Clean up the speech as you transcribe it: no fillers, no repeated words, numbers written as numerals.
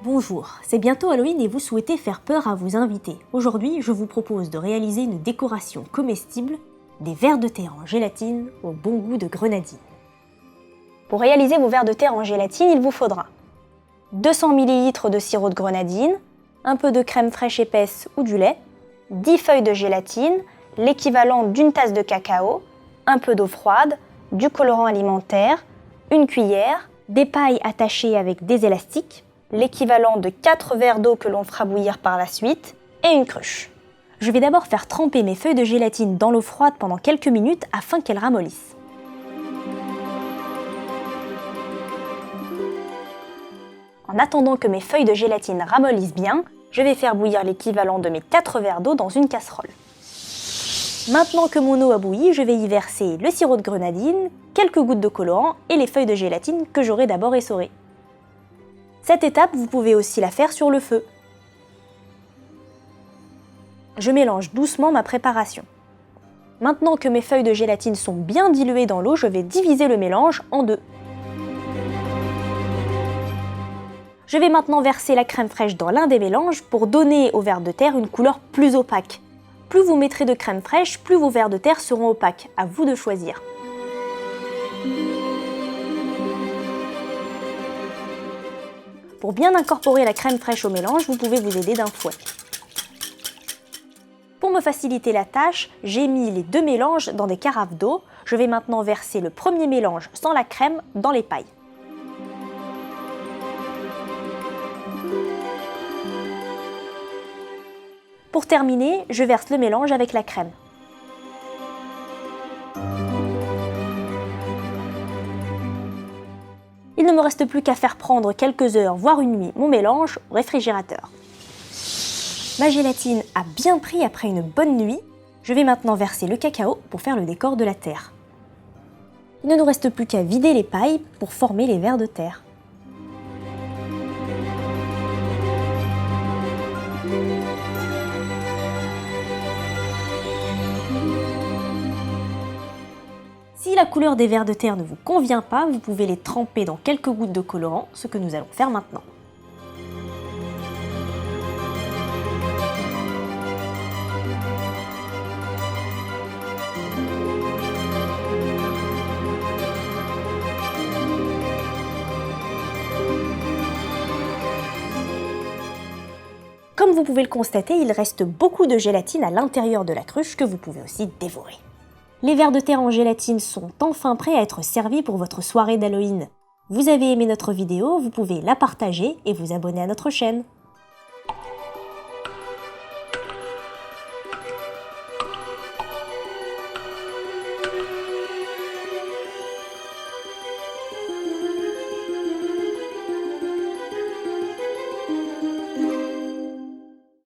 Bonjour, c'est bientôt Halloween et vous souhaitez faire peur à vos invités. Aujourd'hui, je vous propose de réaliser une décoration comestible, des vers de terre en gélatine au bon goût de grenadine. Pour réaliser vos vers de terre en gélatine, il vous faudra 200 ml de sirop de grenadine, un peu de crème fraîche épaisse ou du lait, 10 feuilles de gélatine, l'équivalent d'une tasse de cacao, un peu d'eau froide, du colorant alimentaire, une cuillère, des pailles attachées avec des élastiques, l'équivalent de 4 verres d'eau que l'on fera bouillir par la suite, et une cruche. Je vais d'abord faire tremper mes feuilles de gélatine dans l'eau froide pendant quelques minutes afin qu'elles ramollissent. En attendant que mes feuilles de gélatine ramollissent bien, je vais faire bouillir l'équivalent de mes 4 verres d'eau dans une casserole. Maintenant que mon eau a bouilli, je vais y verser le sirop de grenadine, quelques gouttes de colorant et les feuilles de gélatine que j'aurai d'abord essorées. Cette étape, vous pouvez aussi la faire sur le feu. Je mélange doucement ma préparation. Maintenant que mes feuilles de gélatine sont bien diluées dans l'eau, je vais diviser le mélange en deux. Je vais maintenant verser la crème fraîche dans l'un des mélanges pour donner aux vers de terre une couleur plus opaque. Plus vous mettrez de crème fraîche, plus vos vers de terre seront opaques. À vous de choisir. Pour bien incorporer la crème fraîche au mélange, vous pouvez vous aider d'un fouet. Pour me faciliter la tâche, j'ai mis les deux mélanges dans des carafes d'eau. Je vais maintenant verser le premier mélange sans la crème dans les pailles. Pour terminer, je verse le mélange avec la crème. Il ne me reste plus qu'à faire prendre quelques heures, voire une nuit, mon mélange au réfrigérateur. Ma gélatine a bien pris après une bonne nuit. Je vais maintenant verser le cacao pour faire le décor de la terre. Il ne nous reste plus qu'à vider les pailles pour former les vers de terre. Si la couleur des vers de terre ne vous convient pas, vous pouvez les tremper dans quelques gouttes de colorant, ce que nous allons faire maintenant. Comme vous pouvez le constater, il reste beaucoup de gélatine à l'intérieur de la cruche que vous pouvez aussi dévorer. Les vers de terre en gélatine sont enfin prêts à être servis pour votre soirée d'Halloween. Vous avez aimé notre vidéo, vous pouvez la partager et vous abonner à notre chaîne.